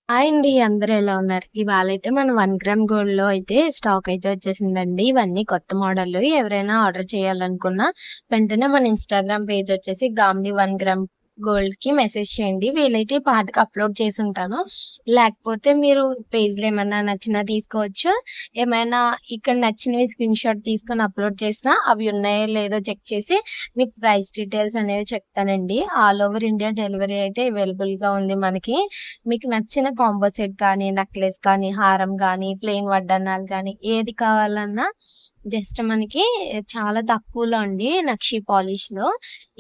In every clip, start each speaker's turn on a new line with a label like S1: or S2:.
S1: Hi అండి. అందరూ ఎలా ఉన్నారు? ఇవాళైతే మన 1 గ్రామ్ గోల్డ్‌లో అయితే స్టాక్ అయితే వచ్చేసిందండి. ఇవన్నీ కొత్త మోడల్‌లు. ఎవరైనా ఆర్డర్ చేయాలనుకున్నా వెంటనే మన ఇన్‌స్టాగ్రామ్ పేజ్ వచ్చేసి గామ్‌ని 1 గ్రామ్ గోల్డ్‌కి మెసేజ్ చేయండి. వీలైతే ఈ పాటకి అప్‌లోడ్ చేసుంటాను. లేకపోతే మీరు పేజ్‌లో ఏమన్నా నచ్చినా తీసుకోవచ్చు. ఏమైనా ఇక్కడ నచ్చినవి స్క్రీన్‌షాట్ తీసుకొని అప్‌లోడ్ చేసినా అవి ఉన్నాయో లేదో చెక్ చేసి మీకు ప్రైస్ డీటెయిల్స్ అనేవి చెప్తానండి. ఆల్ ఓవర్ ఇండియా డెలివరీ అయితే అవైలబుల్‌గా ఉంది మనకి. మీకు నచ్చిన కాంబో సెట్ కానీ, నెక్లెస్ కానీ, హారం గానీ, ప్లెయిన్ వడ్డాణాలు గానీ ఏది కావాలన్నా జస్ట్ మనకి చాలా తక్కువలో అండి నక్షి పాలిష్‌లో.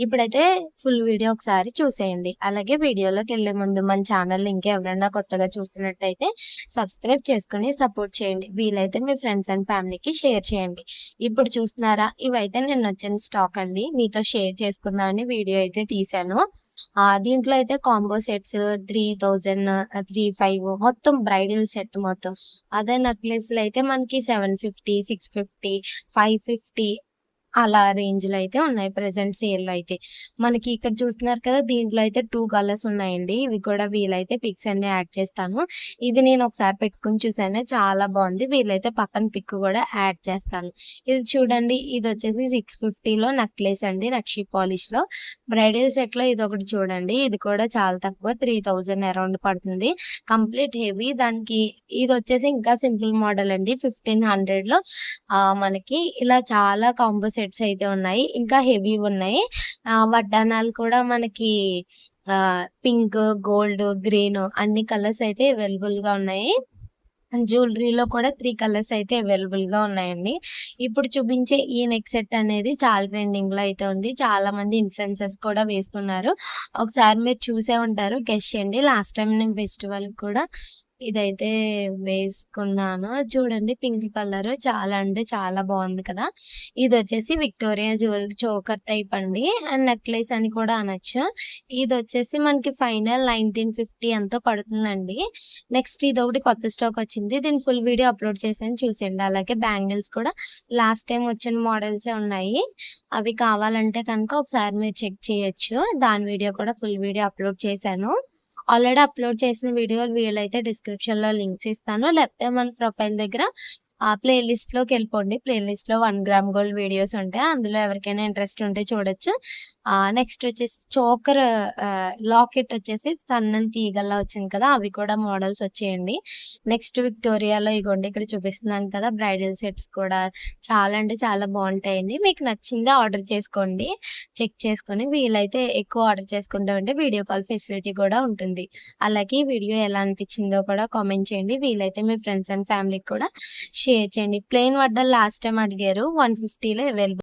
S1: ఇప్పుడైతే ఫుల్ వీడియో ఒకసారి చూసేయండి. అలాగే వీడియోలోకెళ్ళే ముందు మన ఛానల్‌ని ఇంకా ఎవరైనా కొత్తగా చూస్తున్నట్టయితే సబ్స్క్రైబ్ చేసుకొని సపోర్ట్ చేయండి. వీలైతే మీ ఫ్రెండ్స్ అండ్ ఫ్యామిలీకి షేర్ చేయండి. ఇప్పుడు చూస్తున్నారా? ఇవైతే నిన్నొచ్చిన స్టాక్ అండి. మీతో షేర్ చేసుకుందామని వీడియో అయితే తీశాను. దీంట్లో అయితే కాంబో సెట్స్ 3000 35 మొత్తం బ్రైడల్ సెట్ మొత్తం. అదే నెక్లెస్‌లు అయితే మనకి 750, 650, 550 అలా రేంజ్‌లో అయితే ఉన్నాయి ప్రెజెంట్ సేల్‌లో అయితే. మనకి ఇక్కడ చూస్తున్నారు కదా! దీంట్లో అయితే 2 కలర్స్ ఉన్నాయండి. ఇవి కూడా వీలైతే పిక్స్ అన్నీ యాడ్ చేస్తాను. ఇది నేను ఒకసారి పెట్టుకొని చూసాను. చాలా బావుంది. వీలైతే పక్కన పిక్ కూడా యాడ్ చేస్తాను. ఇది చూడండి. ఇదొచ్చేసి 650లో నెక్లెస్ అండి. నక్షి పాలిష్‌లో. బ్రైడల్ సెట్‌లో ఇదొకటి చూడండి. ఇది కూడా చాలా తక్కువ 3000 అరౌండ్ పడుతుంది. కంప్లీట్ హెవీ దానికి ఇదొచ్చేసి ఇంకా సింపుల్ మోడల్ అండి. 1500లో మనకి ఇలా చాలా కాంబో సెట్స్ అయితే ఉన్నాయి. ఇంకా హెవీవున్నాయి. వడ్డాణాలు కూడా మనకి పింక్, గోల్డ్, గ్రీన్ అన్ని కలర్స్ అయితే అవైలబుల్‌గా ఉన్నాయి. జ్యువెలరీలో కూడా 3 కలర్స్ అయితే అవైలబుల్‌గా ఉన్నాయండి. ఇప్పుడు చూపించే ఈ నెక్ సెట్ అనేది చాలా ట్రెండింగ్‌లో అయితే ఉంది. చాలా మంది ఇన్‌ఫ్లుయెన్సర్స్ కూడా వేస్తున్నారు. ఒకసారి మీరు చూసే ఉంటారు. గెస్ చేయండి. లాస్ట్ టైమ్ నేను ఫెస్టివల్‌కి కూడా ఇదైతే వేసుకున్నాను. చూడండి పింక్ కలర్ చాలా అంటే చాలా బావుంది కదా! ఇదొచ్చేసి విక్టోరియా జ్యువెలరీ చోకర్ టైప్ అండి. అండ్ నెక్లెస్ అని కూడా అనొచ్చు. ఇదొచ్చేసి మనకి ఫైనల్ 1950 ఎంతో పడుతుందండి. నెక్స్ట్ ఇదొకటి కొత్త స్టాక్ వచ్చింది. దీని ఫుల్ వీడియో అప్‌లోడ్ చేశాను చూసేయండి. అలాగే బ్యాంగిల్స్ కూడా లాస్ట్ టైమ్ వచ్చిన మోడల్సే ఉన్నాయి. అవి కావాలంటే కనుక ఒకసారి మీరు చెక్ చేయొచ్చు. దాని వీడియో కూడా ఫుల్ వీడియో అప్‌లోడ్ చేశాను. ఆల్రెడీ అప్‌లోడ్ చేసిన వీడియోలు వీలైతే డిస్క్రిప్షన్‌లో లింక్స్ ఇస్తాను. లేకపోతే మన ప్రొఫైల్ దగ్గర ప్లే లిస్ట్‌లోకెళ్ళిపోండి. ప్లే లిస్ట్‌లో 1 గ్రామ్ గోల్డ్ వీడియోస్ ఉంటాయి. అందులో ఎవరికైనా ఇంట్రెస్ట్ ఉంటే చూడొచ్చు. నెక్స్ట్ వచ్చేసి చోకర్ లాకెట్ వచ్చేసి సన్నని తీగల్లా వచ్చింది కదా! అవి కూడా మోడల్స్ వచ్చాయండి. నెక్స్ట్ విక్టోరియాలో ఇగోండి ఇక్కడ చూపిస్తున్నాను కదా! బ్రైడల్ సెట్స్ కూడా చాలా అంటే చాలా బావుంటాయండి. మీకు నచ్చిందే ఆర్డర్ చేసుకోండి. చెక్ చేసుకొని వీలైతే ఎక్కువ ఆర్డర్ చేసుకుంటామంటే వీడియో కాల్ ఫెసిలిటీ కూడా ఉంటుంది. అలాగే ఈ వీడియో ఎలా అనిపించిందో కూడా కామెంట్ చేయండి. వీలైతే మీ ఫ్రెండ్స్ అండ్ ఫ్యామిలీకి కూడా షేర్ చేయండి. ప్లెయిన్ వడ్డాలు లాస్ట్ టైమ్ అడిగారు. 150లో అవైలబుల్